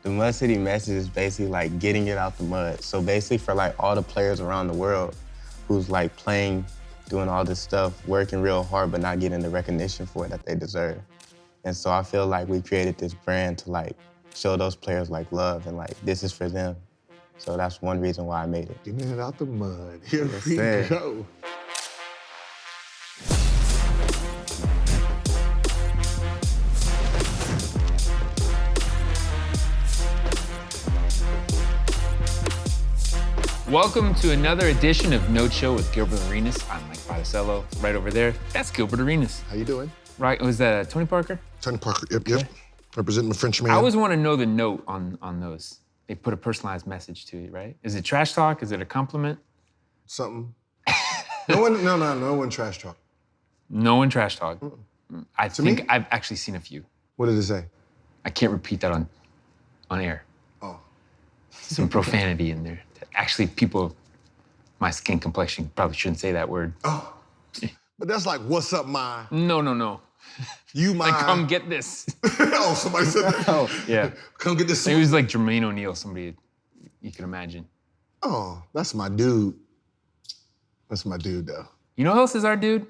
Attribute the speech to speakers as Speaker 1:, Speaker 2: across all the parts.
Speaker 1: The Mud City message is basically like getting it out the mud. So basically for like all the players around the world who's like playing, doing all this stuff, working real hard, but not getting the recognition for it that they deserve. And so I feel like we created this brand to like show those players like love and like this is for them. So that's one reason why I made it.
Speaker 2: Getting it out the mud. Here
Speaker 1: Yes,
Speaker 2: we
Speaker 1: sir.
Speaker 2: go.
Speaker 3: Welcome to another edition of No Chill with Gilbert Arenas. I'm Mike Monticello. Right over there, that's Gilbert Arenas.
Speaker 2: How you doing?
Speaker 3: Right, was that Tony Parker?
Speaker 2: Tony Parker, yep. Representing the French man.
Speaker 3: I always want to know the note on those. They put a personalized message to you, right? Is it trash talk? Is it a compliment?
Speaker 2: Something. No one trash talk.
Speaker 3: No one trash talk. I
Speaker 2: To
Speaker 3: think
Speaker 2: me?
Speaker 3: I've actually seen a few.
Speaker 2: What did it say?
Speaker 3: I can't repeat that on air.
Speaker 2: Oh.
Speaker 3: Some profanity in there. Actually, people, my skin complexion probably shouldn't say that word.
Speaker 2: Oh. But that's like, what's up, my?
Speaker 3: No.
Speaker 2: You my?
Speaker 3: Like, come get this.
Speaker 2: Oh, somebody said that.
Speaker 3: Oh, yeah.
Speaker 2: Come get this.
Speaker 3: It was like Jermaine O'Neal, somebody you can imagine.
Speaker 2: Oh, that's my dude. That's my dude, though.
Speaker 3: You know who else is our dude?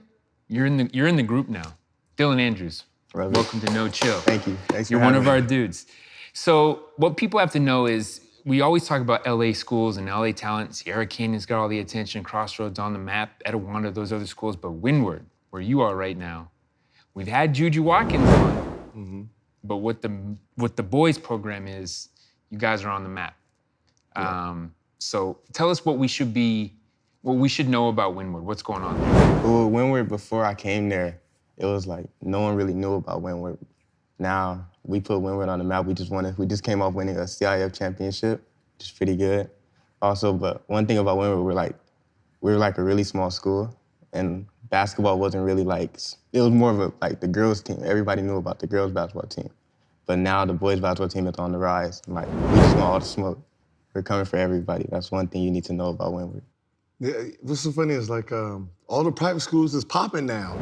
Speaker 3: You're in the group now. Dylan Andrews.
Speaker 1: Love it.
Speaker 3: Welcome to No Chill.
Speaker 1: Thank you. Thanks for
Speaker 3: You're one
Speaker 1: having
Speaker 3: of
Speaker 1: me.
Speaker 3: our dudes. So what people have to know is we always talk about LA schools and LA talent. Sierra Canyon's got all the attention, Crossroads on the map, Etiwanda, those other schools, but Windward, where you are right now, we've had Juju Watkins on, but what the boys program is, you guys are on the map.
Speaker 2: Yeah.
Speaker 3: So tell us what we should know about Windward. What's going on there?
Speaker 1: Well, Windward, before I came there, it was like no one really knew about Windward. Now we put Windward on the map. We just came off winning a CIF championship, which is pretty good. Also, but one thing about Windward, we were like a really small school, and basketball wasn't really like, it was more of like the girls team. Everybody knew about the girls basketball team. But now the boys basketball team is on the rise. And like, we just want all the smoke. We're coming for everybody. That's one thing you need to know about Windward.
Speaker 2: Yeah, what's so funny is like all the private schools is popping now.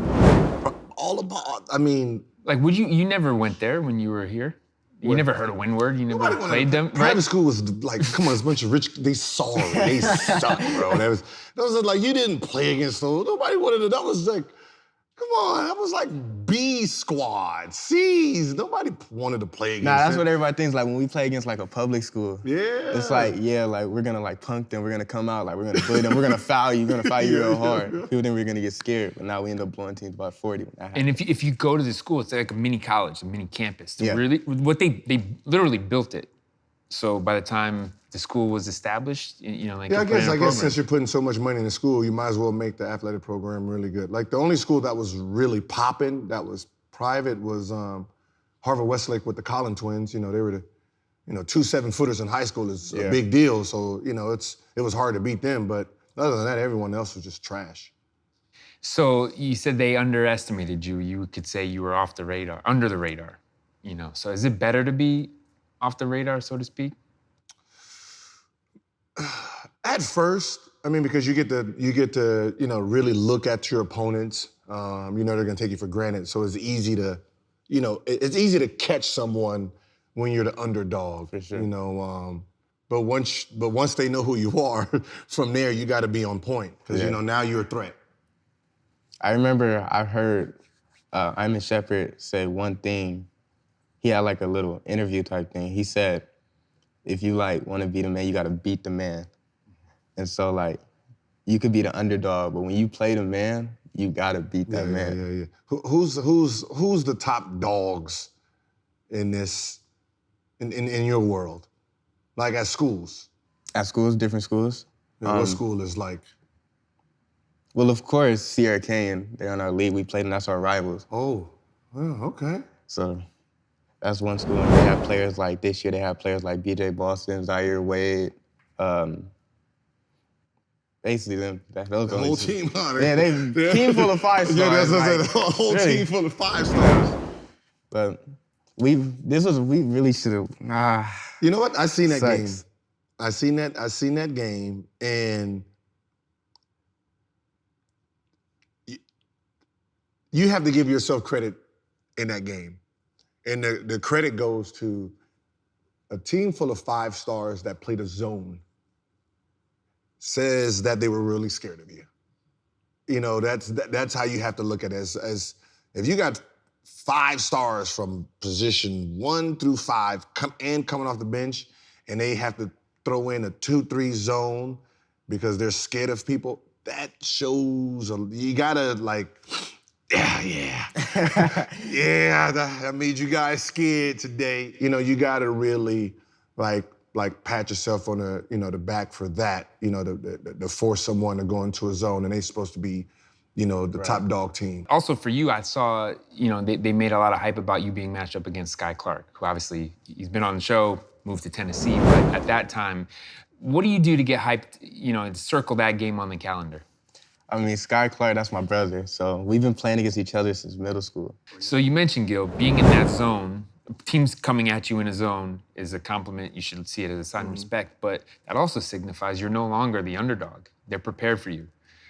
Speaker 3: Like, you never went there when you were here? You never heard of Windward? You never played them?
Speaker 2: Private school was like, come on, it's a bunch of rich, they suck, bro. That was like, you didn't play against those. Nobody wanted to, that was like, come on, that was like B squad, C's. Nobody wanted to play against
Speaker 1: Nah, that's
Speaker 2: them.
Speaker 1: what everybody thinks. Like when we play against like a public school,
Speaker 2: Yeah.
Speaker 1: it's like, yeah, like we're gonna like punk them. We're gonna come out, like we're gonna bully them. We're gonna foul you. We're gonna foul you real hard. People think we're gonna get scared, but now we end up blowing teams by 40 when that happens.
Speaker 3: And if you go to the school, it's like a mini college, a mini campus.
Speaker 1: Yeah.
Speaker 3: Really, they literally built it. So by the time the school was established, like
Speaker 2: Yeah, I
Speaker 3: they put in a
Speaker 2: guess
Speaker 3: program.
Speaker 2: since you're putting so much money in the school, you might as well make the athletic program really good. Like the only school that was really popping, that was private, was Harvard Westlake with the Collin twins. They were the, 2 7-footers in high school is a big deal. So, it was hard to beat them. But other than that, everyone else was just trash.
Speaker 3: So you said they underestimated you. You could say you were off the radar, under the radar. So is it better to be off the radar, so to speak?
Speaker 2: At first, because you get to really look at your opponents. They're gonna take you for granted. So it's easy to, it's easy to catch someone when you're the underdog.
Speaker 1: For sure.
Speaker 2: But once they know who you are, from there you got to be on point because now you're a threat.
Speaker 1: I remember I heard Iman Shepherd say one thing. He had like a little interview type thing. He said, if you like want to be the man, you got to beat the man. And so like, you could be the underdog, but when you play the man, you got to beat that man.
Speaker 2: Yeah. Who's the top dogs in this, in your world? Like at schools?
Speaker 1: At schools, different schools.
Speaker 2: What school is like?
Speaker 1: Well, of course, Sierra Canyon, they're in our league. We played them, that's our rivals.
Speaker 2: Oh, okay.
Speaker 1: So that's one school. And they have players like, this year they have players like BJ Boston, Zaire Wade. Basically, those
Speaker 2: The
Speaker 1: only
Speaker 2: whole
Speaker 1: two.
Speaker 2: team, huh?
Speaker 1: Yeah, they team full of 5 stars.
Speaker 2: Yeah, that's
Speaker 1: like,
Speaker 2: a whole
Speaker 1: really.
Speaker 2: team full of 5 stars.
Speaker 1: But we really should have.
Speaker 2: You know what? I seen that game.
Speaker 1: Sucks.
Speaker 2: I seen that game, and you have to give yourself credit in that game. And the credit goes to a team full of 5 stars that played a zone says that they were really scared of you. You know, that's how you have to look at it. As if you got 5 stars from position 1 through 5 coming off the bench, and they have to throw in a 2-3 zone because they're scared of people, that shows you gotta like, yeah, that made you guys scared today. You know, you gotta really like pat yourself on the back for that. You know, to force someone to go into a zone, and they're supposed to be, the top dog team.
Speaker 3: Also for you, I saw, they made a lot of hype about you being matched up against Sky Clark, who obviously, he's been on the show, moved to Tennessee, but at that time, what do you do to get hyped, to circle that game on the calendar?
Speaker 1: I mean, Sky Clark, that's my brother, so we've been playing against each other since middle school.
Speaker 3: So you mentioned, Gil, being in that zone, teams coming at you in a zone is a compliment. You should see it as a sign of respect, but that also signifies you're no longer the underdog. They're prepared for you.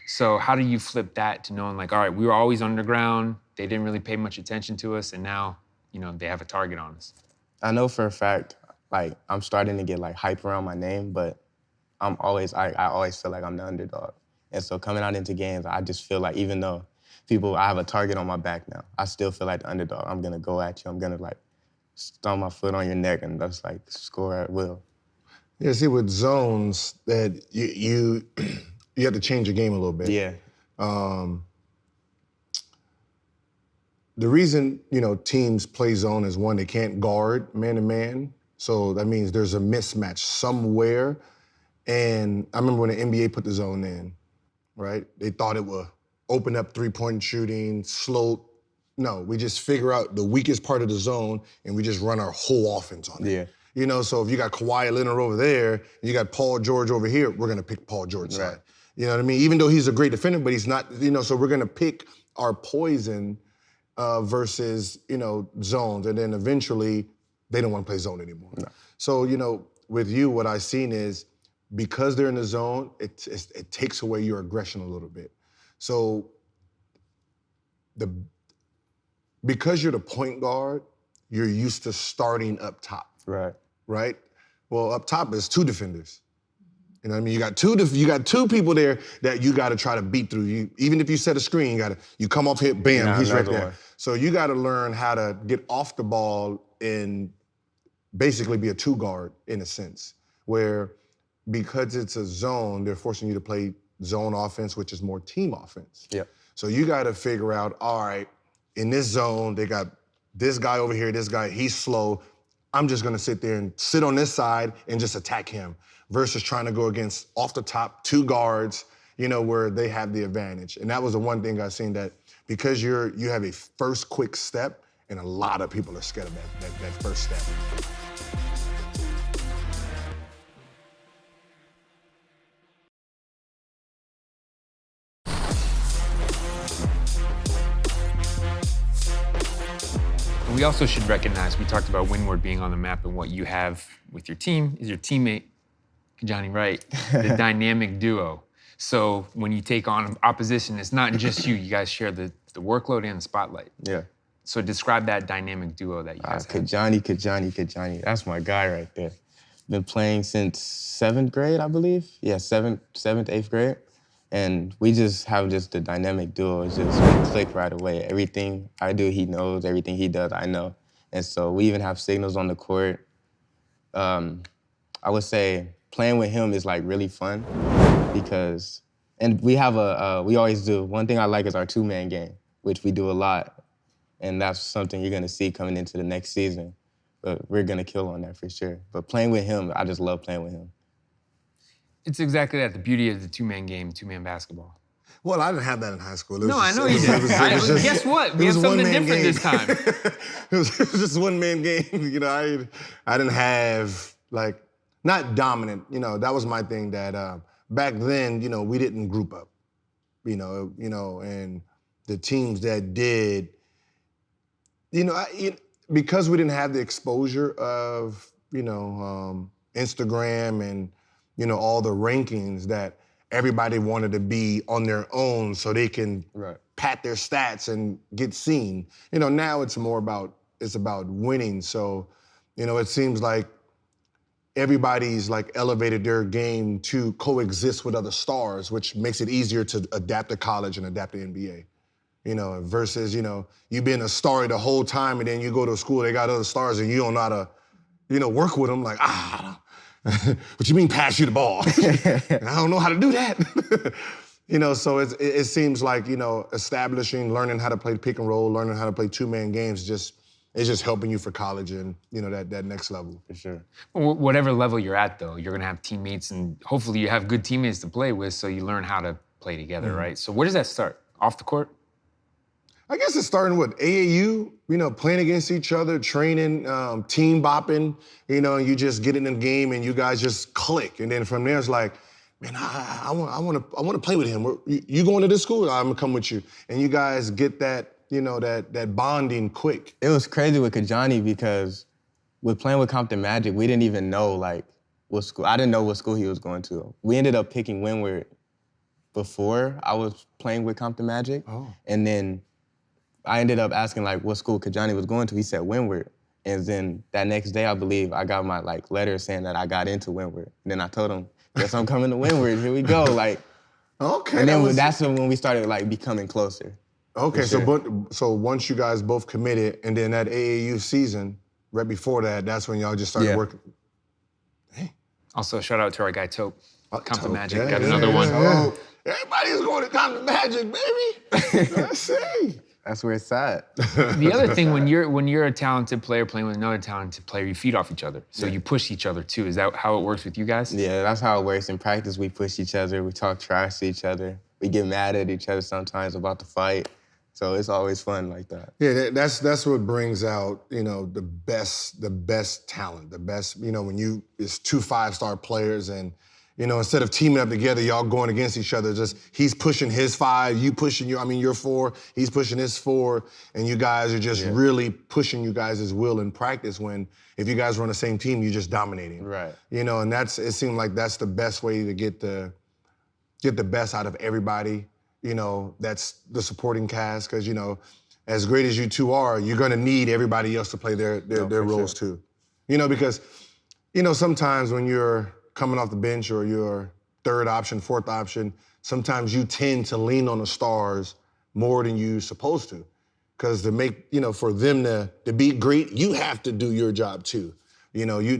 Speaker 3: So how do you flip that to knowing like, all right, we were always underground, they didn't really pay much attention to us, and now, they have a target on us?
Speaker 1: I know for a fact, like, I'm starting to get like hype around my name, but I always feel like I'm the underdog. And so coming out into games, I just feel like even though I have a target on my back now, I still feel like the underdog. I'm gonna go at you, I'm gonna like stomp my foot on your neck and just like score at will.
Speaker 2: Yeah, see, with zones, that you have to change your game a little bit.
Speaker 1: Yeah.
Speaker 2: The reason, teams play zone is one, they can't guard man-to-man. So that means there's a mismatch somewhere. And I remember when the NBA put the zone in, right? They thought it would open up three-point shooting, slow. No, we just figure out the weakest part of the zone and we just run our whole offense on it.
Speaker 1: Yeah.
Speaker 2: So if you got Kawhi Leonard over there, and you got Paul George over here, we're gonna pick Paul George's side. You know what I mean? Even though he's a great defender, but he's not, so we're gonna pick our poison versus, zones. And then eventually, they don't want to play zone anymore.
Speaker 1: No.
Speaker 2: So, with you, what I've seen is because they're in the zone, it takes away your aggression a little bit. So because you're the point guard, you're used to starting up top. Right? Well, up top is 2 defenders. You know what I mean? You got two people there that you got to try to beat through. Even if you set a screen, you come off here, bam, he's right there. So you got to learn how to get off the ball and basically be a 2 guard in a sense, where because it's a zone, they're forcing you to play zone offense, which is more team offense.
Speaker 1: Yeah.
Speaker 2: So you got to figure out, all right, in this zone, they got this guy over here, this guy, he's slow. I'm just gonna sit there and sit on this side and just attack him versus trying to go against off the top 2 guards, where they have the advantage. And that was the one thing I seen, that because you have a first quick step, and a lot of people are scared of that first step.
Speaker 3: We also should recognize, we talked about Windward being on the map, and what you have with your team is your teammate, Kajani, right? The dynamic duo. So when you take on opposition, it's not just you. You guys share the workload and the spotlight.
Speaker 1: Yeah.
Speaker 3: So describe that dynamic duo that you guys have.
Speaker 1: Kajani. That's my guy right there. Been playing since 7th grade, I believe. Yeah, 7th, 8th grade. And we just have the dynamic duo. It's just we click right away. Everything I do, he knows. Everything he does, I know. And so we even have signals on the court. I would say playing with him is like really fun because, and we have we always do, one thing I like is our 2-man game, which we do a lot. And that's something you're gonna see coming into the next season. But we're gonna kill on that for sure. But playing with him, I just love playing with him.
Speaker 3: It's exactly that, the beauty of the 2-man game, 2-man basketball.
Speaker 2: Well, I didn't have that in high school.
Speaker 3: I know you did. Guess what? We have something different this time.
Speaker 2: It was just 1-man game. I didn't have, not dominant. That was my thing, that back then, we didn't group up. And the teams that did, because we didn't have the exposure of, Instagram and, all the rankings, that everybody wanted to be on their own so they can pat their stats and get seen. Now it's more about winning. So, it seems like, everybody's like elevated their game to coexist with other stars, which makes it easier to adapt to college and adapt to NBA. You know, versus, you know, you being a star the whole time and then you go to a school, they got other stars and you don't know how to, you know, work with them. Like, what you mean pass you the ball? I don't know how to do that. You know, so it seems like, you know, establishing, learning how to play pick and roll, learning how to play two-man games, it's just helping you for college and, you know, that next level.
Speaker 1: For sure.
Speaker 3: Whatever level you're at, though, you're gonna have teammates, and hopefully you have good teammates to play with, so you learn how to play together, right? So where does that start? Off the court?
Speaker 2: I guess it's starting with AAU, you know, playing against each other, training, team bopping, you know, and you just get in the game and you guys just click. And then from there it's like, man, I want to play with him. You going to this school? I'm gonna come with you. And you guys get that, you know, that bonding quick.
Speaker 1: It was crazy with Kajani because with playing with Compton Magic, we didn't even know like what school. I didn't know what school he was going to. We ended up picking Windward before I was playing with Compton Magic. Oh. And then I ended up asking like what school Kajani was going to. He said Windward. And then that next day, I believe, I got my like letter saying that I got into Windward. And then I told him, guess I'm coming to Windward, here we go. Like,
Speaker 2: okay.
Speaker 1: And then that's when we started like becoming closer.
Speaker 2: Okay, so once you guys both committed, and then that AAU season, right before that, that's when y'all just started working. Hey.
Speaker 3: Also, shout out to our guy Tope. Compton Magic,
Speaker 2: yeah,
Speaker 3: got another one.
Speaker 2: Oh, everybody's going to Compton Magic, baby. Let's see.
Speaker 1: That's where it's at.
Speaker 3: The other thing, when you're a talented player playing with another talented player, you feed off each other. So you push each other too. Is that how it works with you guys?
Speaker 1: Yeah, that's how it works. In practice, we push each other. We talk trash to each other. We get mad at each other sometimes about the fight. So it's always fun like that.
Speaker 2: Yeah, that's what brings out, you know, the best talent, the best, you know, when it's two 5-star players and, you know, instead of teaming up together, y'all going against each other, just he's pushing his 5, you pushing your 4, he's pushing his 4, and you guys are just really pushing you guys' will in practice when if you guys were on the same team, you're just dominating.
Speaker 1: Right.
Speaker 2: You know, and it seemed like that's the best way to get the best out of everybody. You know, that's the supporting cast, because, you know, as great as you two are, you're gonna need everybody else to play their roles too. You know, because, you know, sometimes when you're coming off the bench or you're third option, fourth option, sometimes you tend to lean on the stars more than you're supposed to. Because to make, you know, for them to be great, you have to do your job too. You know, you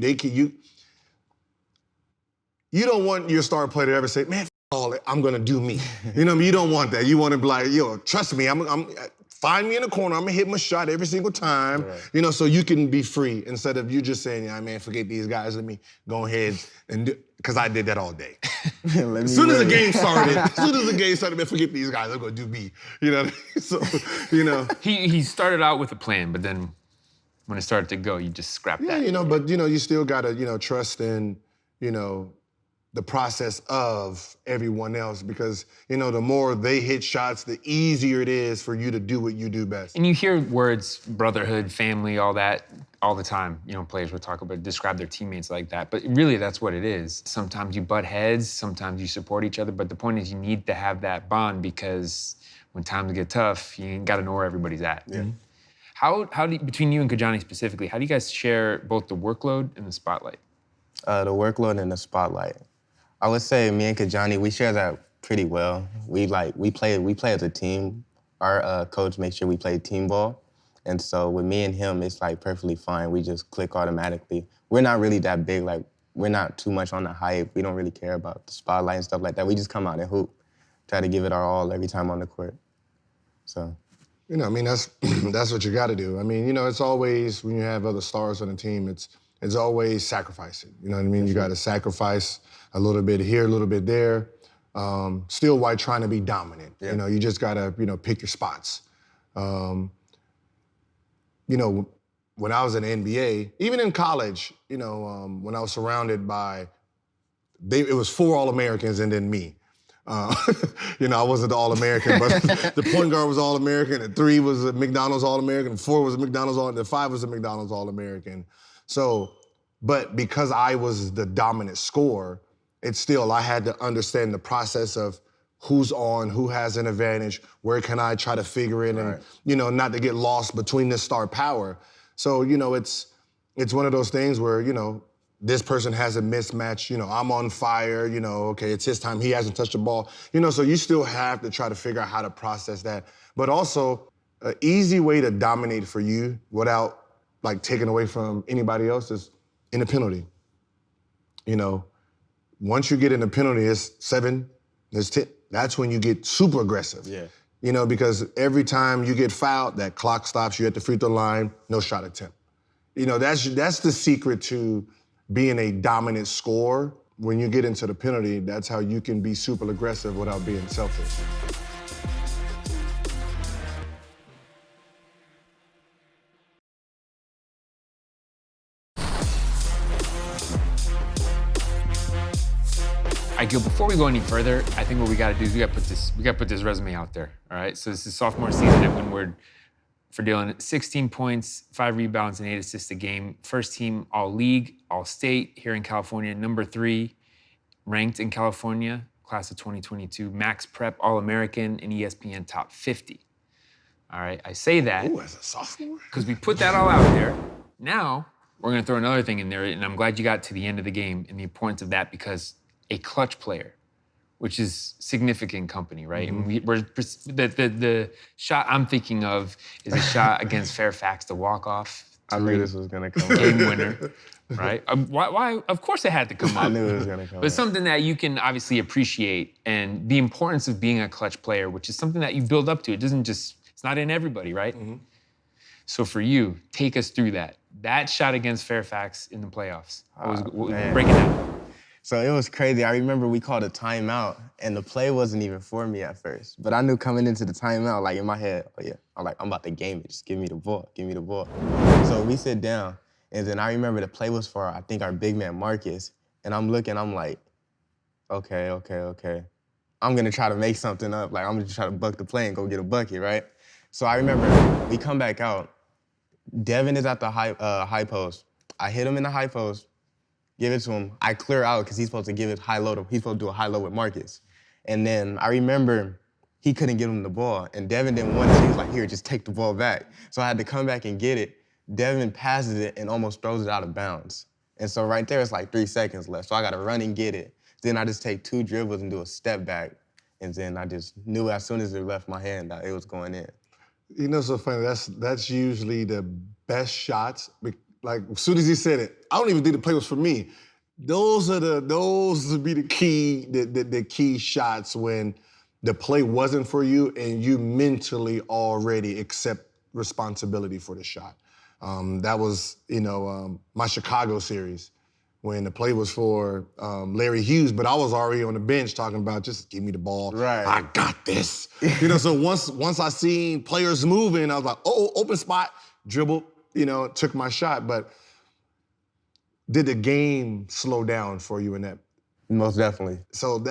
Speaker 2: don't want your star player to ever say, man, all it, I'm gonna do me. You know what I mean? You don't want that. You want to be like, yo, trust me, I'm find me in the corner, I'm gonna hit my shot every single time, you know, so you can be free instead of you just saying, yeah, man, forget these guys, let me go ahead and do, because I did that all day. As soon as the game started, man, forget these guys, I'm gonna do me. You know what I mean? So, you know.
Speaker 3: He started out with a plan, but then when it started to go, you just scrapped that.
Speaker 2: Yeah, you know, but, you know, you still gotta, you know, trust in, you know, the process of everyone else, because, you know, the more they hit shots, the easier it is for you to do what you do best.
Speaker 3: And you hear words, brotherhood, family, all that, all the time. You know, players will talk about, describe their teammates like that, but really that's what it is. Sometimes you butt heads, sometimes you support each other, but the point is you need to have that bond, because when times get tough, you gotta know where everybody's at.
Speaker 1: Yeah.
Speaker 3: How do you, between you and Kajani specifically, how do you guys share both the workload and the spotlight?
Speaker 1: The workload and the spotlight. I would say me and Kajani, we share that pretty well. We play as a team. Our coach makes sure we play team ball. And so with me and him, it's like perfectly fine. We just click automatically. We're not really that big, like we're not too much on the hype. We don't really care about the spotlight and stuff like that. We just come out and hoop, try to give it our all every time on the court. So.
Speaker 2: You know, I mean, that's what you gotta do. I mean, you know, it's always, when you have other stars on the team, it's always sacrificing. You know what I mean? You gotta sacrifice a little bit here, a little bit there, still while trying to be dominant. Yeah. You know, you just gotta, you know, pick your spots. You know, when I was in the NBA, even in college, you know, when I was surrounded by, it was 4 All-Americans and then me. You know, I wasn't the All-American, but the point guard was All-American, and 3 was a McDonald's All-American, and 4 was a McDonald's All-American, and 5 was a McDonald's All-American. So, but because I was the dominant scorer, it's still, I had to understand the process of who's on, who has an advantage, where can I try to figure it, and, you know, not to get lost between this star power. So, you know, it's one of those things where, you know, this person has a mismatch, I'm on fire, okay, it's his time, he hasn't touched the ball. So you still have to try to figure out how to process that. But also, an easy way to dominate for you without like taking away from anybody else is in a penalty. Once you get in a penalty, it's 7, it's 10. That's when you get super aggressive.
Speaker 1: Yeah.
Speaker 2: Because every time you get fouled, that clock stops you at the free throw line, no shot attempt. That's the secret to being a dominant scorer. When you get into the penalty, that's how you can be super aggressive without being selfish.
Speaker 3: All right, Gil, before we go any further, I think what we got to do is we got to put this resume out there. All right, so this is sophomore season at Windward for Dylan. 16 points, 5 rebounds, and 8 assists a game. First team All-League, All-State here in California. Number 3 ranked in California, class of 2022. Max Prep All-American and ESPN Top 50. All right, I say that
Speaker 2: Ooh, as a sophomore?
Speaker 3: because we put that all out there. Now we're going to throw another thing in there, and I'm glad you got to the end of the game and the importance of that because a clutch player, which is significant company, right?
Speaker 2: Mm-hmm.
Speaker 3: And the shot I'm thinking of is a shot against Fairfax, the walk-off.
Speaker 1: I knew this was gonna come up.
Speaker 3: Game winner, right? Why? Of course it had to come up.
Speaker 1: I knew it was gonna come
Speaker 3: But
Speaker 1: up.
Speaker 3: something that you can obviously appreciate and the importance of being a clutch player, which is something that you build up to. It doesn't just, it's not in everybody, right?
Speaker 2: Mm-hmm.
Speaker 3: So for you, take us through that. That shot against Fairfax in the playoffs. Break it down.
Speaker 1: So it was crazy. I remember we called a timeout, and the play wasn't even for me at first. But I knew coming into the timeout, like in my head, oh yeah, I'm about to game it. Just give me the ball, give me the ball. So we sit down, and then I remember the play was for, I think, our big man, Marcus. And I'm looking, I'm like, okay. I'm gonna try to make something up. Like, I'm gonna try to buck the play and go get a bucket, right? So I remember we come back out. Devin is at the high post. I hit him in the high post. Give it to him. I clear out because he's supposed to give it high low. He's supposed to do a high low with Marcus. And then I remember he couldn't give him the ball. And Devin didn't want it. So he was like, here, just take the ball back. So I had to come back and get it. Devin passes it and almost throws it out of bounds. And so right there, it's like 3 seconds left. So I got to run and get it. Then I just take 2 dribbles and do a step back. And then I just knew as soon as it left my hand that it was going in.
Speaker 2: So funny, that's usually the best shots. Like, as soon as he said it, I don't even think the play was for me. Those would be the key shots when the play wasn't for you and you mentally already accept responsibility for the shot. That was, my Chicago series when the play was for Larry Hughes, but I was already on the bench talking about just give me the ball.
Speaker 1: Right.
Speaker 2: I got this. So once I seen players moving, I was like, oh, open spot, dribble. Took my shot, but did the game slow down for you in that?
Speaker 1: Most definitely.
Speaker 2: So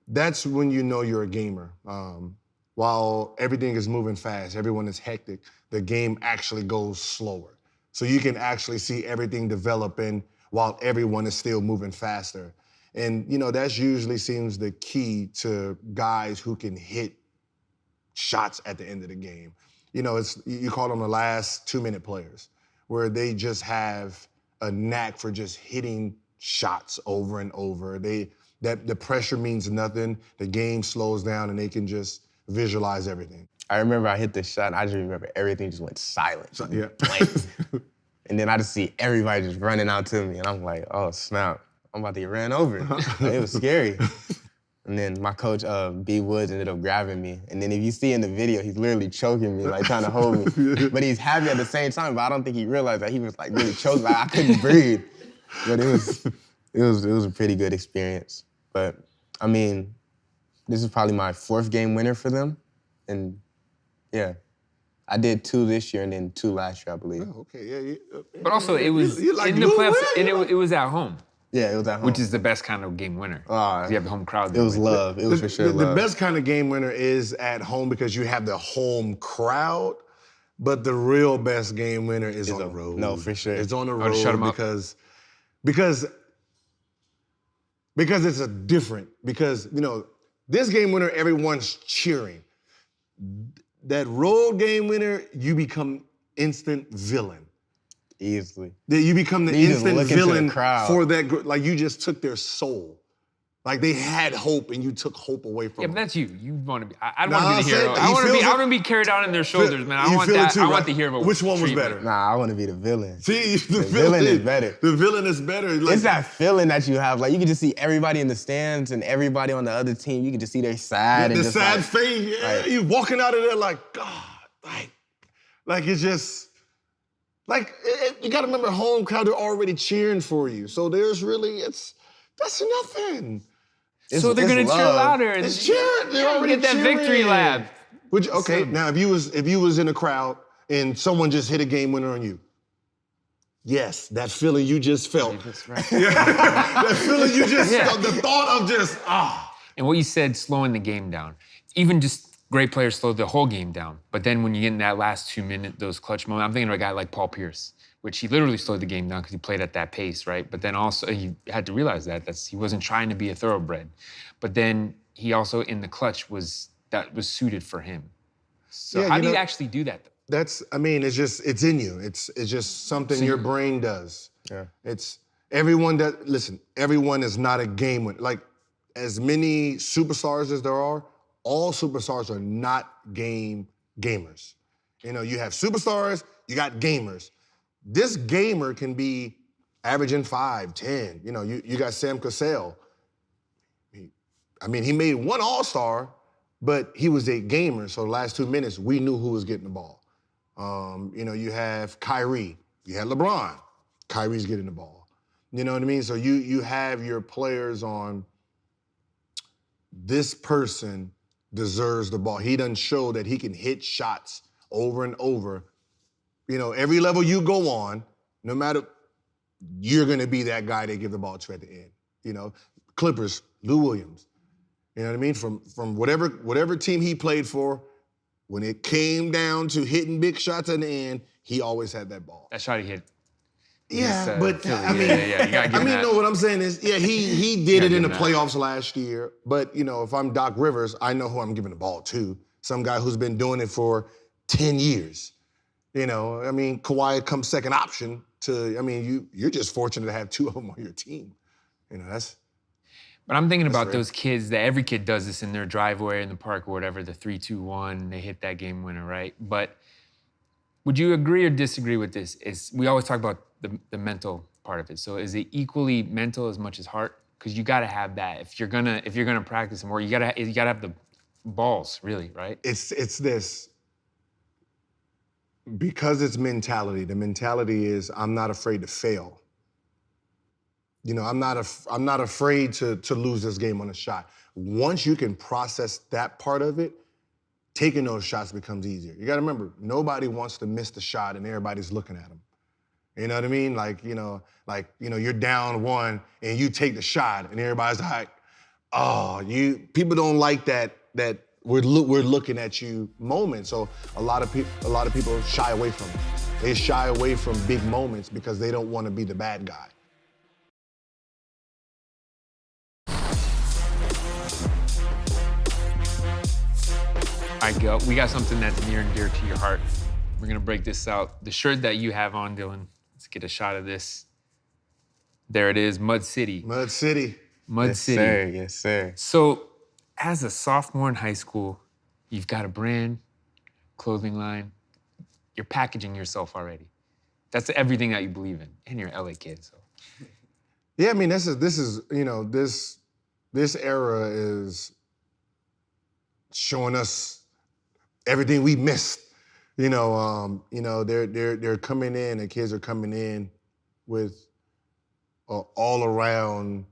Speaker 2: that's when you know you're a gamer. While everything is moving fast, everyone is hectic, the game actually goes slower. So you can actually see everything developing while everyone is still moving faster. And, that usually seems the key to guys who can hit shots at the end of the game. You call them the last 2-minute players, where they just have a knack for just hitting shots over and over. That the pressure means nothing, the game slows down, and they can just visualize everything.
Speaker 1: I remember I hit the shot, and I just remember everything just went silent.
Speaker 2: Yeah.
Speaker 1: Blank. And then I just see everybody just running out to me, and I'm like, oh, snap. I'm about to get ran over. It was scary. And then my coach, B. Woods, ended up grabbing me. And then if you see in the video, he's literally choking me, like trying to hold me. But he's happy at the same time, but I don't think he realized that he was like really choking. Like I couldn't breathe. But it was a pretty good experience. But I mean, this is probably my 4th game winner for them. And yeah, I did 2 this year and then 2 last year, I believe.
Speaker 2: Oh, okay, yeah.
Speaker 3: But also it was
Speaker 2: You like
Speaker 3: in the
Speaker 2: blue
Speaker 3: playoffs,
Speaker 2: win?
Speaker 3: and it was at home.
Speaker 1: Yeah, it was at home.
Speaker 3: Which is the best kind of game winner. You have the home crowd.
Speaker 1: It was love. It was for sure love.
Speaker 2: The best kind of game winner is at home because you have the home crowd, but the real best game winner is on the road.
Speaker 1: No, for sure.
Speaker 2: It's on the
Speaker 3: to shut 'em
Speaker 2: road
Speaker 3: up?
Speaker 2: because it's a different, this game winner, everyone's cheering. That road game winner, you become instant villain.
Speaker 1: Easily.
Speaker 2: That you become the
Speaker 1: You just
Speaker 2: instant
Speaker 1: look into the
Speaker 2: villain
Speaker 1: crowd.
Speaker 2: for that group. Like you just took their soul. Like they had hope and you took hope away from
Speaker 3: Yeah,
Speaker 2: them.
Speaker 3: but that's you. You want to be. I
Speaker 2: Nah,
Speaker 3: want to be the
Speaker 2: I'm
Speaker 3: hero.
Speaker 2: saying,
Speaker 3: I
Speaker 2: he
Speaker 3: want to be.
Speaker 2: feels
Speaker 3: I
Speaker 2: it.
Speaker 3: want to be carried out on their shoulders, man. I
Speaker 2: You
Speaker 3: want
Speaker 2: feel it
Speaker 3: that.
Speaker 2: too,
Speaker 3: I want
Speaker 2: right?
Speaker 3: the hero.
Speaker 2: Which one was
Speaker 3: treatment.
Speaker 2: better?
Speaker 1: Nah, I want to be the villain.
Speaker 2: See, the
Speaker 1: villain is better.
Speaker 2: The villain is better. Like,
Speaker 1: It's that feeling that you have. Like, you can just see everybody in the stands and everybody on the other team. You can just see their sad and
Speaker 2: the
Speaker 1: just
Speaker 2: sad
Speaker 1: like,
Speaker 2: face. Yeah,
Speaker 1: like-
Speaker 2: you walking out of there like, God, like it's just, like, you got to remember, home crowd, they're already cheering for you. So there's really, that's nothing.
Speaker 3: So they're
Speaker 1: it's
Speaker 3: gonna cheer
Speaker 1: love.
Speaker 3: louder. And
Speaker 2: It's cheering. They're already
Speaker 3: get that victory
Speaker 2: cheering.
Speaker 3: lap.
Speaker 2: Okay, now if you was in a crowd and someone just hit a game winner on you, yes, that feeling you just felt.
Speaker 3: That's right.
Speaker 2: That feeling you just
Speaker 3: Yeah.
Speaker 2: felt, the thought of just,
Speaker 3: And what you said, slowing the game down. Even just great players slow the whole game down. But then when you get in that last 2 minute, those clutch moments, I'm thinking of a guy like Paul Pierce, which he literally slowed the game down because he played at that pace, right? But then also he had to realize that he wasn't trying to be a thoroughbred. But then he also in the clutch that was suited for him. So
Speaker 2: Yeah,
Speaker 3: how
Speaker 2: you
Speaker 3: do you
Speaker 2: know-
Speaker 3: actually do that?
Speaker 2: it's in you. It's just something your brain does.
Speaker 1: Yeah.
Speaker 2: It's everyone is not a game winner. Like, as many superstars as there are, all superstars are not gamers. You know, you have superstars, you got gamers. This gamer can be averaging 5, 10. You know, you got Sam Cassell. He made one All-Star, but he was a gamer. So the last 2 minutes, we knew who was getting the ball. You have Kyrie, you had LeBron. Kyrie's getting the ball. You know what I mean? So you have your players on, this person deserves the ball. He doesn't show that he can hit shots over and over. You know, every level you go on, no matter, you're gonna be that guy they give the ball to at the end. You know, Clippers, Lou Williams. You know what I mean? From whatever team he played for, when it came down to hitting big shots at the end, he always had that ball.
Speaker 3: That shot he hit.
Speaker 2: Yeah,
Speaker 3: Philly.
Speaker 2: but
Speaker 3: You gotta give him that.
Speaker 2: no, what I'm saying is, yeah, he did
Speaker 3: gotta
Speaker 2: it in
Speaker 3: give
Speaker 2: the
Speaker 3: him that.
Speaker 2: playoffs last year. But you know, if I'm Doc Rivers, I know who I'm giving the ball to. Some guy who's been doing it for 10 years. You know, Kawhi comes second option to. You're just fortunate to have two of them on your team. You know, that's.
Speaker 3: But I'm thinking about
Speaker 2: rare.
Speaker 3: those kids that every kid does this in their driveway in the park or whatever, the 3-2-1, they hit that game winner, right? But would you agree or disagree with this? We always talk about the mental part of it. So is it equally mental as much as heart? Because you got to have that. If you're gonna practice more, you gotta have the balls, really, right?
Speaker 2: It's this. Because it's mentality. The mentality is, I'm not afraid to fail. You know, I'm not afraid to lose this game on a shot. Once you can process that part of it, taking those shots becomes easier. You got to remember, nobody wants to miss the shot and everybody's looking at them. You know what I mean? You're down 1 and you take the shot and everybody's like, people don't like that we're looking at you moment. So a lot of people shy away from it. They shy away from big moments because they don't want to be the bad guy.
Speaker 3: All right, Gil, we got something that's near and dear to your heart. We're gonna break this out. The shirt that you have on, Dylan, let's get a shot of this. There it is, Mud City.
Speaker 2: Mud City.
Speaker 3: Mud
Speaker 1: Yes,
Speaker 3: City.
Speaker 1: sir. Yes, sir.
Speaker 3: So, as a sophomore in high school, you've got a brand, clothing line. You're packaging yourself already. That's everything that you believe in, and you're an LA kid, so.
Speaker 2: Yeah, this era is showing us everything we missed. They're coming in, the kids are coming in with all around,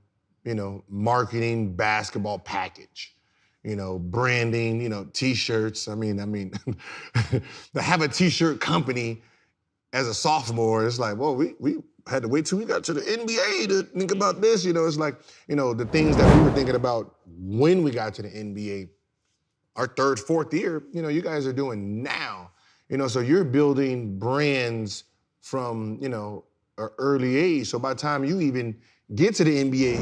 Speaker 2: marketing basketball package. Branding, T-shirts. To have a T-shirt company as a sophomore, it's like, well, we had to wait till we got to the NBA to think about this. It's like, the things that we were thinking about when we got to the NBA, our 3rd, 4th year, you guys are doing now. So you're building brands from, an early age. So by the time you even get to the NBA,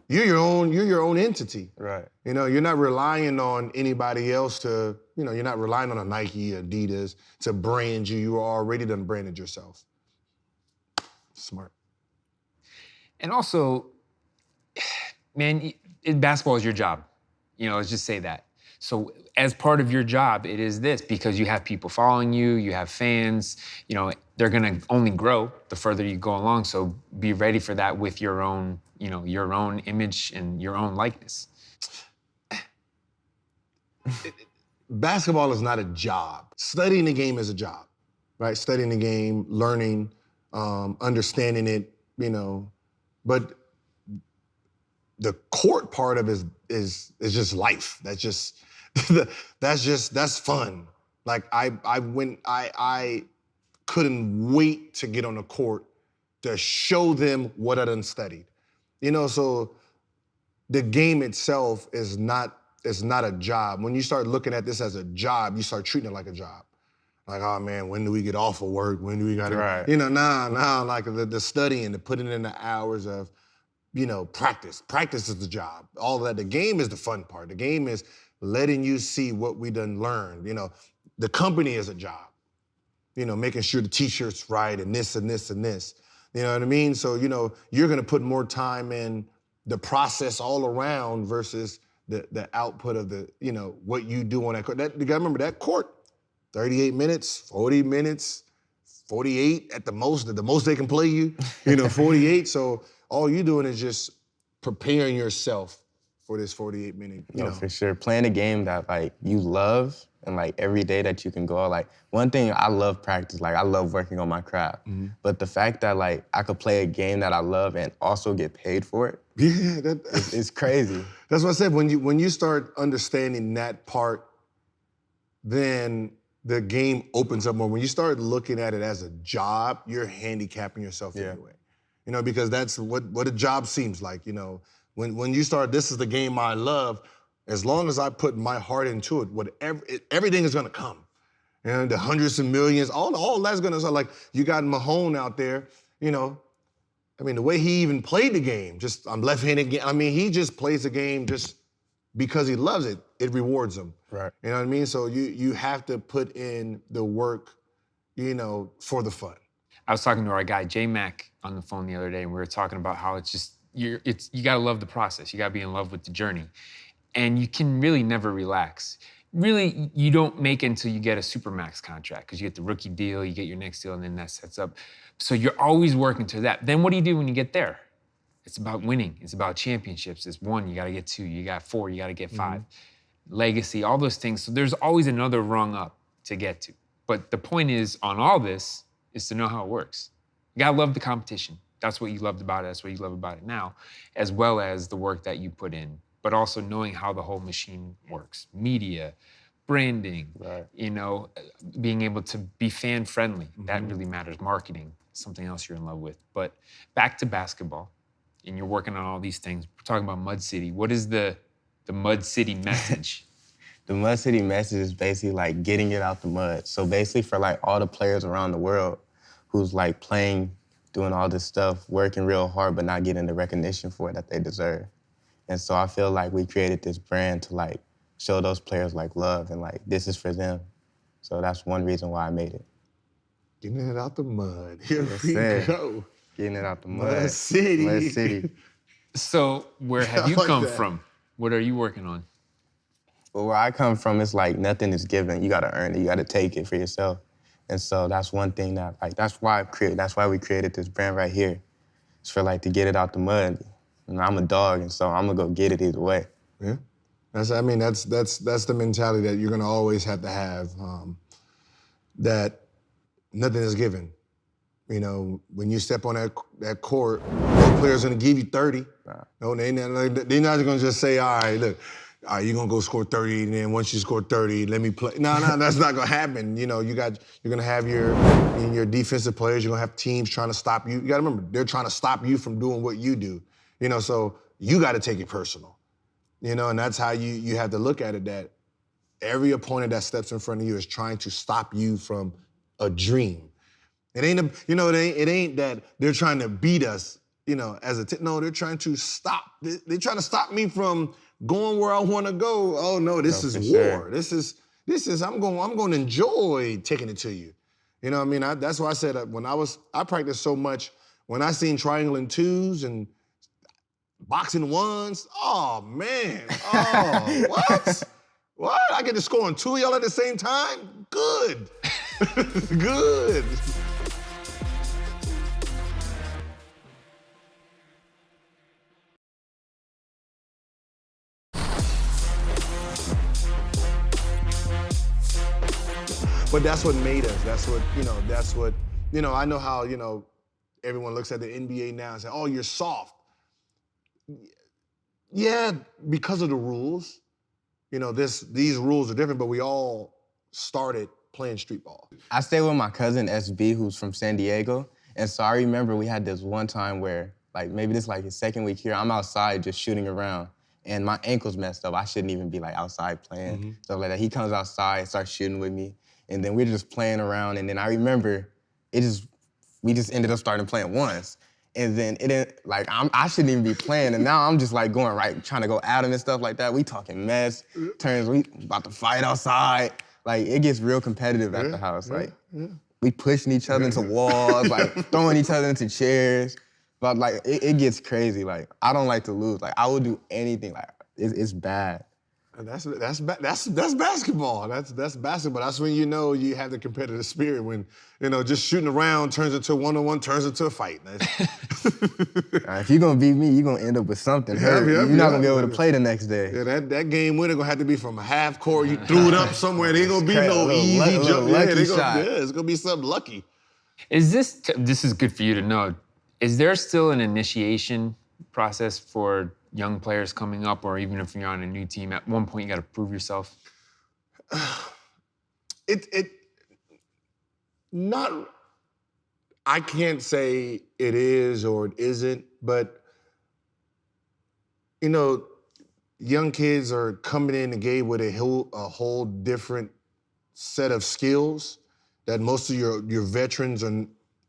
Speaker 2: you're your own entity.
Speaker 1: Right.
Speaker 2: You're not relying on anybody else to, you're not relying on a Nike, Adidas to brand you. You already done branded yourself. Smart.
Speaker 3: And also, man, basketball is your job. Let's just say that. So as part of your job, it is this, because you have people following you, you have fans, they're gonna only grow the further you go along. So be ready for that with your own, your own image and your own likeness.
Speaker 2: Basketball is not a job. Studying the game is a job, right? Studying the game, learning, understanding it, but the court part of it is just life. That's just that's fun. Like I couldn't wait to get on the court to show them what I done studied. So the game itself is not a job. When you start looking at this as a job, you start treating it like a job. Like, oh man, when do we get off of work? When do we gotta,
Speaker 1: Right.
Speaker 2: like the studying, the putting in the hours of, practice. Practice is the job. All of that. The game is the fun part. The game is letting you see what we done learned. The company is a job. Making sure the t-shirt's right and this and this and this. You know what I mean? So, you're gonna put more time in the process all around versus the output of the, what you do on that court. You gotta remember that court, 38 minutes, 40 minutes, 48 at the most they can play you, 48. So all you're doing is just preparing yourself for this 48-minute,
Speaker 1: No, for sure. Playing a game that like you love and like every day that you can go out. Like one thing, I love practice. Like I love working on my craft.
Speaker 2: Mm-hmm.
Speaker 1: But the fact that like I could play a game that I love and also get paid for it,
Speaker 2: Yeah,
Speaker 1: it's crazy.
Speaker 2: That's what I said. When you start understanding that part, then the game opens up more. When you start looking at it as a job, you're handicapping yourself anyway. Because that's what a job seems like. When you start, this is the game I love. As long as I put my heart into it, everything is gonna come. The hundreds of millions, all that's gonna like. You got Mahone out there. The way he even played the game, just I'm left-handed. He just plays the game just because he loves it. It rewards him.
Speaker 1: Right.
Speaker 2: You know what I mean? So you have to put in the work, for the fun.
Speaker 3: I was talking to our guy J Mac on the phone the other day, and we were talking about how it's just you gotta love the process. You gotta be in love with the journey, and you can really never relax. Really, you don't make it until you get a Supermax contract, because you get the rookie deal, you get your next deal, and then that sets up. So you're always working to that. Then what do you do when you get there? It's about winning. It's about championships. It's 1, you gotta get 2, you got 4, you gotta get 5. Legacy, all those things. So there's always another rung up to get to. But the point is, on all this, is to know how it works. You gotta love the competition. That's what you loved about it. That's what you love about it now, as well as the work that you put in, but also knowing how the whole machine works. Media, branding,
Speaker 1: Right.
Speaker 3: Being able to be fan friendly. That really matters. Marketing, something else you're in love with. But back to basketball, and you're working on all these things. We're talking about Mud City. What is the Mud City message?
Speaker 1: The Mud City message is basically like getting it out the mud. So basically for like all the players around the world who's like playing, doing all this stuff, working real hard, but not getting the recognition for it that they deserve. And so I feel like we created this brand to like show those players like love and like this is for them. So that's one reason why I made it.
Speaker 2: Getting it out the mud. Here
Speaker 1: Yes,
Speaker 2: we
Speaker 1: sir.
Speaker 2: go.
Speaker 1: Getting it out the mud.
Speaker 2: Mud City.
Speaker 1: Mud City.
Speaker 3: So where have you
Speaker 2: like
Speaker 3: come
Speaker 2: that.
Speaker 3: from? What are you working on?
Speaker 1: But where I come from, it's like nothing is given. You gotta earn it. You gotta take it for yourself. And so that's one thing that like that's why we created this brand right here. It's for like to get it out the mud. And I'm a dog, and so I'm gonna go get it either way.
Speaker 2: Yeah, that's the mentality that you're gonna always have to have. That nothing is given. When you step on that court, no player's gonna give you 30.
Speaker 1: Nah.
Speaker 2: No, they're not gonna just say, all right, look, all right, you're gonna go score 30, and then once you score 30, let me play. No, that's not gonna happen. You're gonna have your defensive players. You're gonna have teams trying to stop you. You gotta remember, they're trying to stop you from doing what you do. So you gotta take it personal. And that's how you have to look at it, that every opponent that steps in front of you is trying to stop you from a dream. It ain't that they're trying to beat us, as a team. No, they're trying to stop. They're trying to stop me from going where I want to go. Oh no, this is war. Sure. I'm going to enjoy taking it to you. That's why I said when I practiced so much when I seen triangle and twos and boxing ones, oh man, oh, what? What? I get to score on 2 of y'all at the same time? Good. Good. But that's what made us. That's what, I know how, everyone looks at the NBA now and say, oh, you're soft. Yeah, because of the rules. These rules are different, but we all started playing street ball.
Speaker 1: I stayed with my cousin SB, who's from San Diego, and so I remember we had this one time where, like, maybe this like his second week here, I'm outside just shooting around, and my ankle's messed up. I shouldn't even be like outside playing, stuff like that. He comes outside, starts shooting with me, and then we're just playing around, and then I remember we just ended up starting playing once. And then I shouldn't even be playing, and now I'm just like going right, trying to go at him and stuff like that. We talking mess, we about to fight outside. Like, it gets real competitive at the house. We pushing each other into walls, like throwing each other into chairs. But like, it gets crazy. Like, I don't like to lose. Like, I will do anything. Like, it's bad.
Speaker 2: And that's basketball. That's basketball. That's when you have the competitive spirit. When just shooting around turns into a one-on-one, turns into a fight.
Speaker 1: If you're gonna beat me, you're gonna end up with something hurt. You're not gonna be able to play the next day.
Speaker 2: Yeah, that game winner gonna have to be from a half court. You threw it up somewhere. It ain't gonna be no easy jump. It's gonna be something lucky.
Speaker 3: Is this is good for you to know. Is there still an initiation process for young players coming up, or even if you're on a new team, at one point you got to prove yourself?
Speaker 2: I can't say it is or it isn't, but young kids are coming in the game with a whole different set of skills that most of your veterans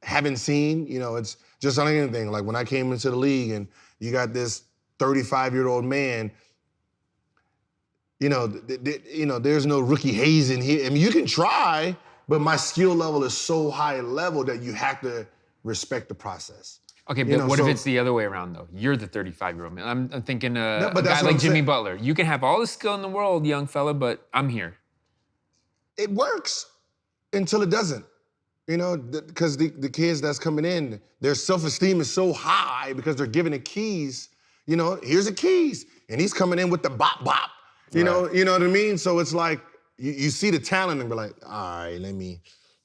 Speaker 2: haven't seen. It's just like anything. Like when I came into the league and you got this 35-year-old man, there's no rookie hazing here. I mean, you can try, but my skill level is so high level that you have to respect the process.
Speaker 3: Okay, but what if it's the other way around, though? You're the 35-year-old man. I'm thinking a guy like Jimmy Butler. You can have all the skill in the world, young fella, but I'm here.
Speaker 2: It works until it doesn't. Because the kids that's coming in, their self-esteem is so high because they're given the keys. Here's the keys. And he's coming in with the bop bop. You know what I mean? So it's like, you see the talent and be like, all right,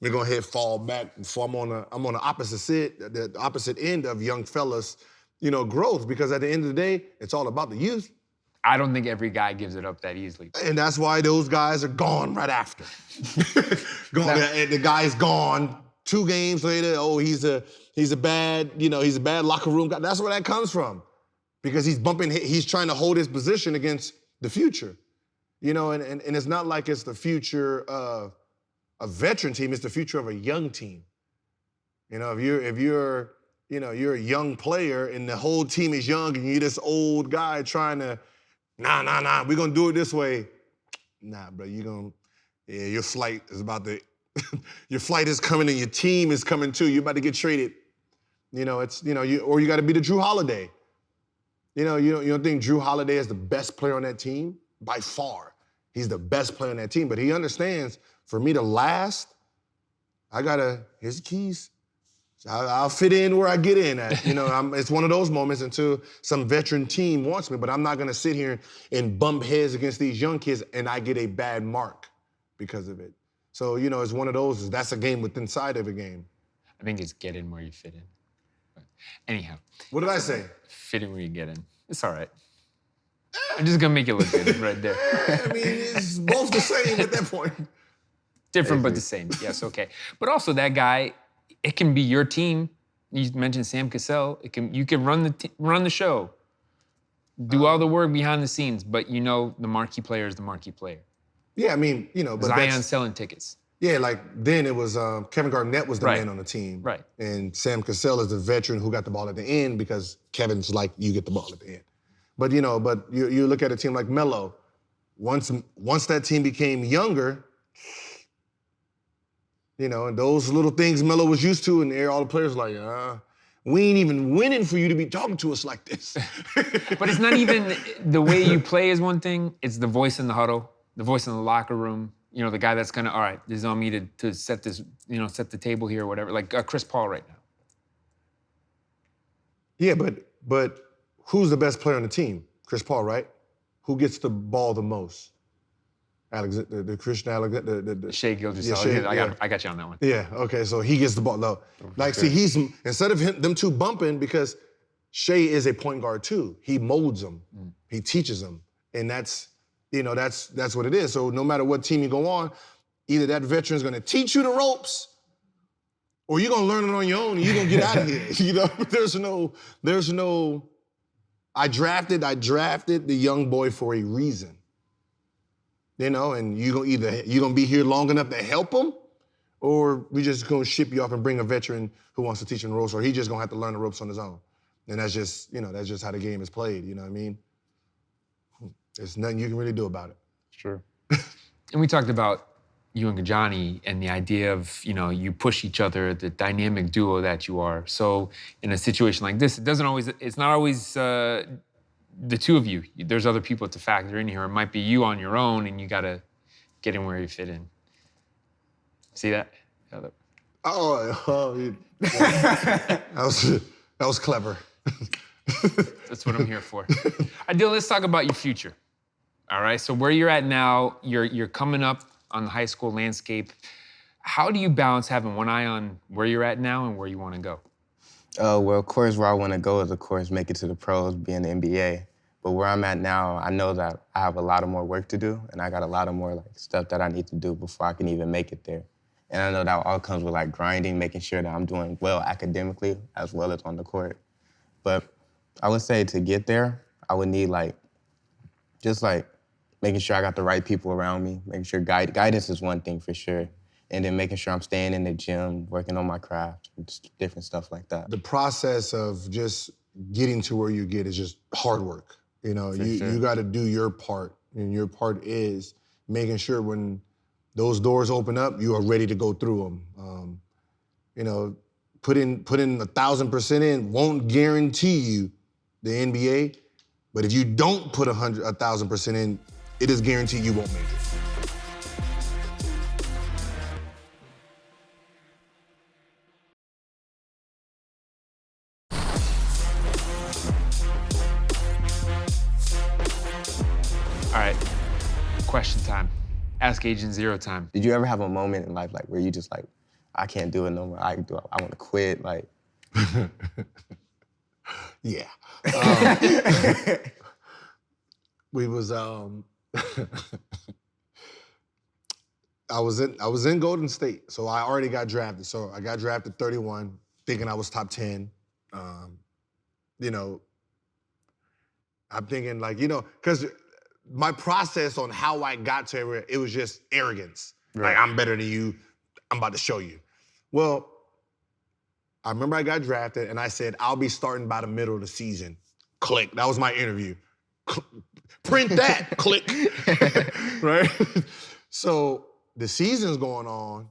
Speaker 2: we're gonna hit fall back before I'm on the opposite end of young fellas, growth, because at the end of the day, it's all about the youth.
Speaker 3: I don't think every guy gives it up that easily.
Speaker 2: And that's why those guys are gone right after. The guy's gone 2 games later. Oh, he's a bad locker room guy. That's where that comes from. Because he's trying to hold his position against the future. And it's not like it's the future of a veteran team, it's the future of a young team. If you're a young player and the whole team is young and you're this old guy trying to, nah, we're gonna do it this way. Nah, bro, your flight is your flight is coming and your team is coming too. You're about to get traded. You gotta be the Drew Holiday. You don't think Drew Holiday is the best player on that team? By far. He's the best player on that team, but he understands, for me to last, here's the keys. I'll fit in where I get in at. It's one of those moments until some veteran team wants me, but I'm not gonna sit here and bump heads against these young kids and I get a bad mark because of it. So, it's one of those, that's a game within inside of a game.
Speaker 3: I think it's get in where you fit in. But anyhow.
Speaker 2: What did I say?
Speaker 3: Fit in where you get in. It's all right. I'm just gonna make it look good right there.
Speaker 2: I mean, it's both the same at that point.
Speaker 3: Different but the same. Yes, okay. But also that guy, it can be your team. You mentioned Sam Cassell. You can run the show, do all the work behind the scenes, but the marquee player is the marquee player.
Speaker 2: Yeah, I mean, but
Speaker 3: Zion's selling tickets.
Speaker 2: Yeah, like then it was Kevin Garnett was the man on the team.
Speaker 3: Right.
Speaker 2: And Sam Cassell is the veteran who got the ball at the end because Kevin's like, you get the ball at the end. But you look at a team like Melo, once that team became younger, and those little things Melo was used to, and all the players like, We ain't even winning for you to be talking to us like this.
Speaker 3: But it's not even the way you play is one thing. It's the voice in the huddle, the voice in the locker room. You know, the guy that's gonna, all right, this is on me to set this, you know, set the table here or whatever. Like Chris Paul right now.
Speaker 2: Yeah, but who's the best player on the team? Chris Paul, right? Who gets the ball the most? The Christian Alexander, the
Speaker 3: Shea Gilgis.
Speaker 2: Yeah,
Speaker 3: I got you on that one.
Speaker 2: Yeah, okay, so he gets the ball. No, like, see, he's, instead of them two bumping, because Shea is a point guard too. He molds them, he teaches them, and that's what it is. So no matter what team you go on, either that veteran's gonna teach you the ropes, or you're gonna learn it on your own and you're gonna get out of here. You know, there's no. I drafted the young boy for a reason. You know, and you're gonna be here long enough to help him, or we just gonna ship you off and bring a veteran who wants to teach him the ropes, or he just gonna have to learn the ropes on his own. And that's just how the game is played, you know what I mean? There's nothing you can really do about it.
Speaker 1: Sure.
Speaker 3: And we talked about you and Kajani and the idea of, you push each other, the dynamic duo that you are. So in a situation like this, it's not always the two of you. There's other people to factor in here. It might be you on your own and you gotta get in where you fit in. See that?
Speaker 2: That was clever.
Speaker 3: That's what I'm here for. Adil, let's talk about your future. All right, so where you're at now, you're coming up on the high school landscape. How do you balance having one eye on where you're at now and where you want to go?
Speaker 1: Well, of course, where I want to go is, of course, make it to the pros, be in the NBA. But where I'm at now, I know that I have a lot of more work to do, and I got a lot of more stuff that I need to do before I can even make it there. And I know that all comes with grinding, making sure that I'm doing well academically as well as on the court. But I would say to get there, I would need just making sure I got the right people around me, making sure guidance is one thing for sure. And then making sure I'm staying in the gym, working on my craft, just different stuff like that.
Speaker 2: The process of just getting to where you get is just hard work. You got to do your part, and your part is making sure when those doors open up, you are ready to go through them. Putting 1,000% in won't guarantee you the NBA, but if you don't put 1,000% in, it is guaranteed you won't make it.
Speaker 3: All right, question time. Ask Agent Zero time.
Speaker 1: Did you ever have a moment in life where you just I can't do it no more, I want to quit,
Speaker 2: Yeah. We was I was in Golden State, so I already got drafted. So I got drafted 31, thinking I was top 10. I'm thinking because my process on how I got to everywhere, it was just arrogance.
Speaker 1: Right.
Speaker 2: I'm better than you, I'm about to show you. Well, I remember I got drafted and I said, I'll be starting by the middle of the season. Click, that was my interview. Print that, click, right? So the season's going on,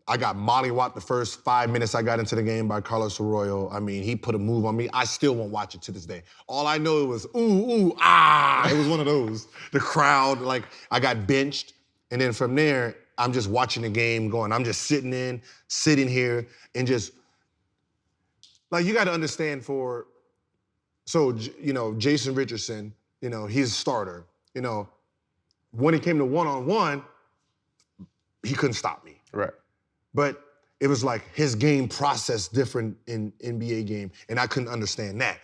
Speaker 2: I got mollywopped the first 5 minutes I got into the game by Carlos Arroyo. I mean, he put a move on me. I still won't watch it to this day. All I know it was, ooh, ooh, ah. It was one of those. The crowd, I got benched. And then from there, I'm just watching the game going. I'm just sitting here, and just, you got to understand Jason Richardson, he's a starter. When it came to one-on-one, he couldn't stop me.
Speaker 1: Right.
Speaker 2: But it was his game process different in NBA game, and I couldn't understand that.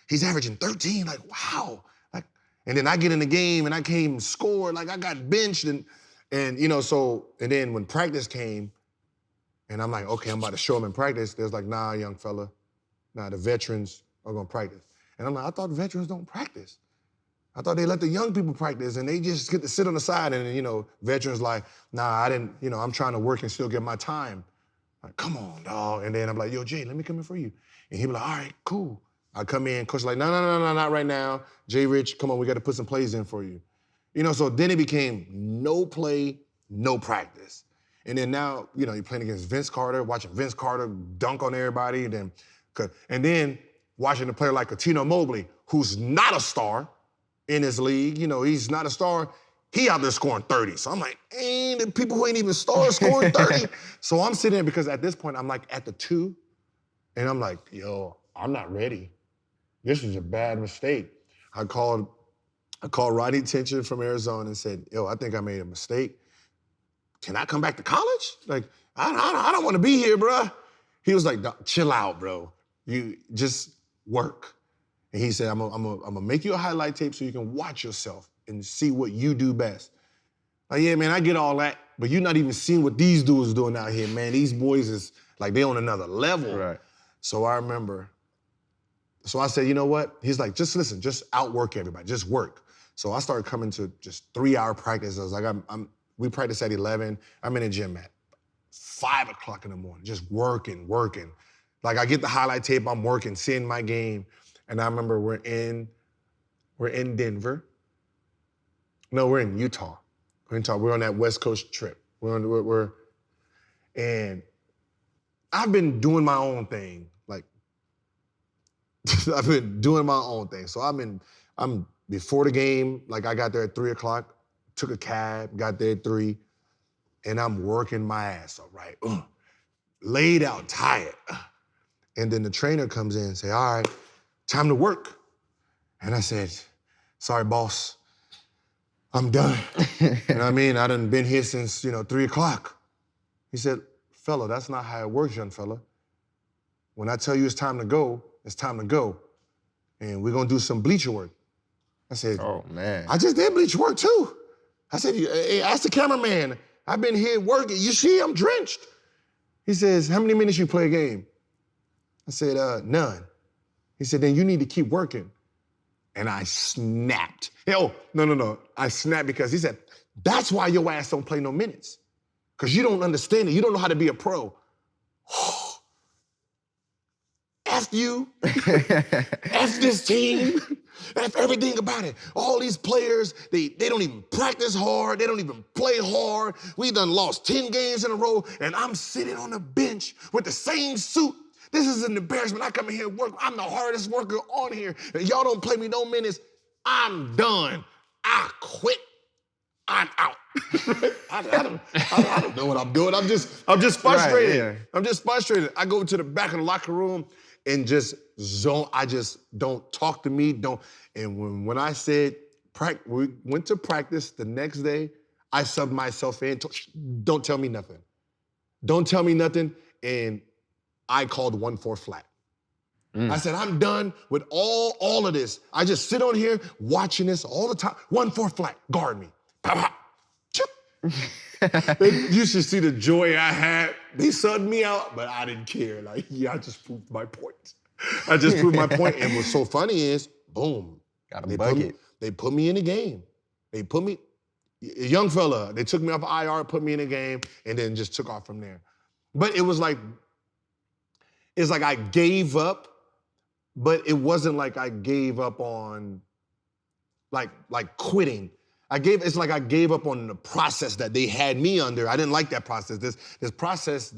Speaker 2: He's averaging 13, wow. And then I get in the game and I can't even score, I got benched and then when practice came, and I'm okay, I'm about to show him in practice, there's nah, young fella, nah, the veterans are gonna practice. And I'm I thought veterans don't practice. I thought they let the young people practice and they just get to sit on the side and, veterans nah, I didn't, I'm trying to work and still get my time. Come on, dog. And then I'm yo, Jay, let me come in for you. And he'd be all right, cool. I come in, coach no, not right now. Jay Rich, come on, we got to put some plays in for you. So then it became no play, no practice. And then now, you know, you're playing against Vince Carter, watching Vince Carter dunk on everybody, and then watching a player like Katino Mobley, who's not a star in his league. You know, he's not a star. He out there scoring 30. So I'm like, the people who ain't even stars scoring 30. So I'm sitting there because at this point, I'm like at the 2, and I'm like, yo, I'm not ready. This is a bad mistake. I called Rodney Tension from Arizona and said, yo, I think I made a mistake. Can I come back to college? Like, I don't want to be here, bro. He was like, chill out, bro. You just work. And he said, I'm gonna make you a highlight tape so you can watch yourself and see what you do best. Like, yeah, man, I get all that, but you're not even seeing what these dudes doing out here, man. These boys is like, they on another level.
Speaker 1: Right. So
Speaker 2: I remember, I said, you know what? He's like, just listen, just outwork everybody, just work. So I started coming to just 3-hour practice. I was like, we practice at 11. I'm in the gym at 5 o'clock in the morning, just working. Like I get the highlight tape, I'm working, seeing my game. And I remember we're in Denver. No, we're in Utah. We're on that West Coast trip. And I've been doing my own thing. Like, I've been doing my own thing. So I'm before the game, like I got there at 3 o'clock, took a cab, got there at 3, and I'm working my ass off, right? Laid out, tired. And then the trainer comes in and say, all right, time to work. And I said, sorry, boss, I'm done. And I mean, I done been here since, 3 o'clock. He said, fella, that's not how it works, young fella. When I tell you it's time to go, it's time to go. And we're gonna do some bleacher work. I said,
Speaker 1: oh, man.
Speaker 2: I just did bleacher work too. I said, hey, ask the cameraman. I've been here working. You see, I'm drenched. He says, how many minutes you play a game? I said, none. He said, then you need to keep working. And I snapped. No. I snapped because he said, that's why your ass don't play no minutes. Because you don't understand it. You don't know how to be a pro. F you. F this team. F everything about it. All these players, they don't even practice hard. They don't even play hard. We done lost 10 games in a row, and I'm sitting on the bench with the same suit. This is an embarrassment. I come in here and work. I'm the hardest worker on here. And y'all don't play me no minutes. I'm done. I quit. I'm out. I don't know what I'm doing. I'm just frustrated.
Speaker 1: Right, yeah.
Speaker 2: I'm just frustrated. I go to the back of the locker room and just zone. I just don't talk to me. And when I said we went to practice the next day, I subbed myself in. Don't tell me nothing. Don't tell me nothing. And I called 1-4 flat. I said, I'm done with all of this. I just sit on here watching this all the time. 1-4 flat, guard me. Pow, pow. You should see the joy I had. They subbed me out, but I didn't care. Like, yeah, I just proved my point. I just proved my point. And what's so funny is, boom.
Speaker 1: Got a bucket.
Speaker 2: They put me in the game. They put me, a young fella, they took me off IR, put me in the game, and then just took off from there. But it was like, it's like I gave up, but it wasn't like I gave up on, like quitting. It's like I gave up on the process that they had me under. I didn't like that process. This process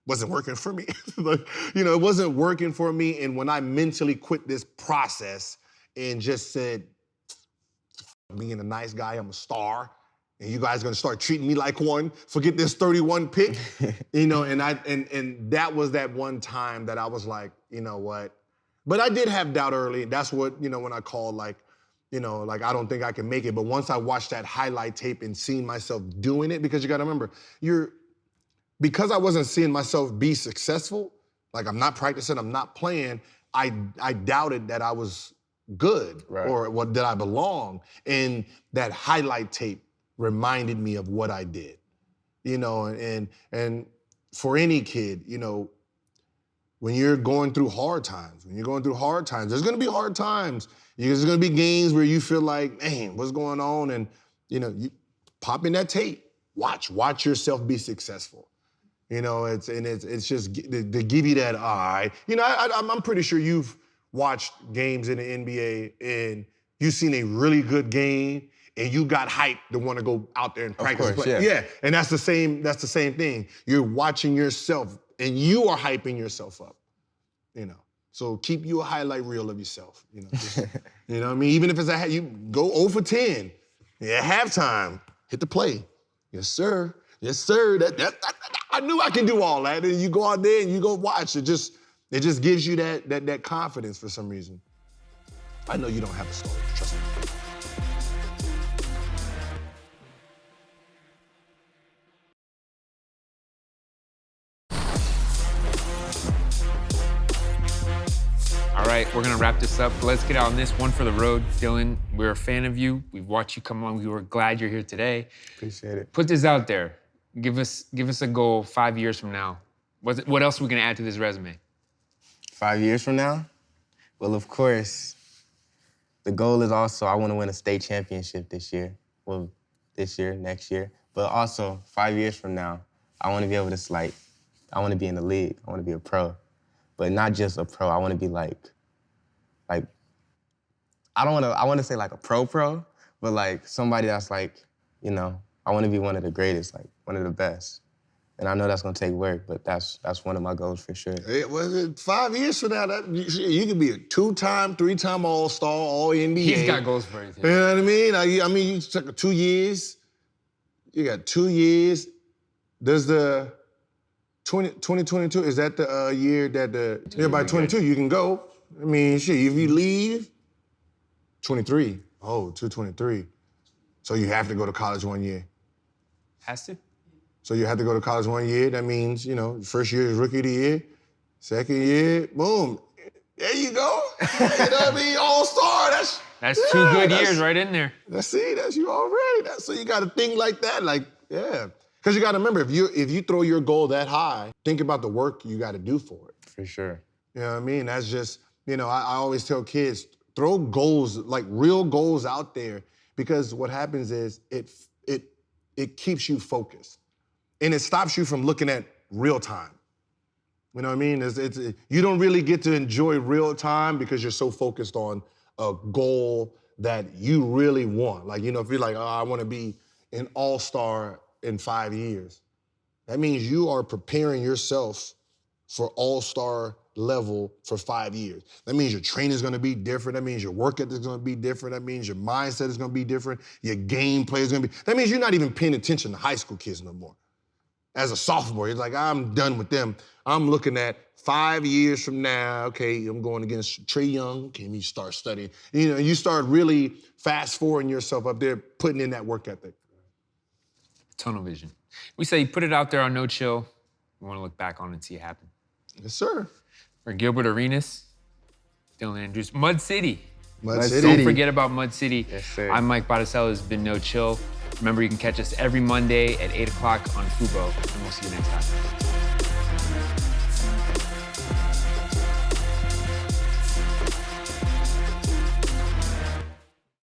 Speaker 2: wasn't working for me. It wasn't working for me. And when I mentally quit this process and just said, being a nice guy, I'm a star, and you guys gonna start treating me like one, forget this 31 pick, and that was that one time that I was like, you know what? But I did have doubt early. That's what, when I called like I don't think I can make it. But once I watched that highlight tape and seen myself doing it, because you gotta remember, because I wasn't seeing myself be successful, like I'm not practicing, I'm not playing, I doubted that I was good,
Speaker 1: right,
Speaker 2: or that I belong. And that highlight tape reminded me of what I did. And for any kid, when you're going through hard times, there's gonna be hard times. There's gonna be games where you feel like, man, what's going on? And you pop in that tape, watch yourself be successful. It's just to give you that eye. I'm pretty sure you've watched games in the NBA and you've seen a really good game and you got hyped to want to go out there and practice.
Speaker 1: course,
Speaker 2: play.
Speaker 1: yeah.
Speaker 2: And that's the same thing. You're watching yourself and you are hyping yourself up, you know. So keep you a highlight reel of yourself, you know. Just, you know what I mean? Even if it's you go 0 for 10, at halftime, hit the play. Yes, sir. Yes, sir. I knew I could do all that. And you go out there and you go watch. It just gives you that confidence for some reason. I know you don't have a story, trust me.
Speaker 3: All right, we're gonna wrap this up. Let's get out on this one for the road. Dylan, we're a fan of you. We've watched you come on. We were glad you're here today.
Speaker 1: Appreciate it.
Speaker 3: Put this out there. Give us a goal 5 years from now. What else are we gonna add to this resume?
Speaker 1: 5 years from now? Well, of course, the goal is also I want to win a state championship this year. Well, this year, next year. But also, 5 years from now, I want to be able to, I want to be in the league. I want to be a pro. But not just a pro. I want to be I want to say like a pro, but like somebody that's you know, I want to be one of the greatest, like one of the best. And I know that's gonna take work, but that's one of my goals for sure.
Speaker 2: 5 years from now, you could be a 2-time, 3-time All-Star, All-NBA.
Speaker 3: He's got goals for you.
Speaker 2: You know what I mean? I mean, you took 2 years. You got 2 years. Does the 2022, is that the year that by 22 you can go? I mean, shit, if you leave, 23. Oh, 223. So you have to go to college 1 year.
Speaker 3: Has to?
Speaker 2: So you have to go to college 1 year. That means, you know, first year is rookie of the year. Second year, boom. There you go. You know what I mean? All-star.
Speaker 3: That's 2 good years right in there.
Speaker 2: That's you already. So you got to think like that. Yeah. Because you got to remember, if you throw your goal that high, think about the work you got to do for it.
Speaker 1: For sure.
Speaker 2: You know what I mean? That's just, you know, I always tell kids, throw goals, like real goals out there, because what happens is it keeps you focused. And it stops you from looking at real time. You know what I mean? You don't really get to enjoy real time because you're so focused on a goal that you really want. Like, you know, if you're like, oh, I want to be an all-star in 5 years, that means you are preparing yourself for all-star level for 5 years. That means your training is going to be different. That means your work ethic is going to be different. That means your mindset is going to be different. Your game play is going to be. That means you're not even paying attention to high school kids no more. As a sophomore, it's like, I'm done with them. I'm looking at 5 years from now, okay, I'm going against Trey Young. Okay, you start studying. You know, you start really fast-forwarding yourself up there, putting in that work ethic.
Speaker 3: Tunnel vision. We say put it out there on No Chill. We want to look back on it and see it happen.
Speaker 2: Yes, sir.
Speaker 3: For Gilbert Arenas, Dylan Andrews, Mud City.
Speaker 2: Mud
Speaker 3: Don't forget about Mud City.
Speaker 1: Yes, sir.
Speaker 3: I'm Mike Botticello. It's been No Chill. Remember, you can catch us every Monday at 8 o'clock on Fubo, and we'll see you next time.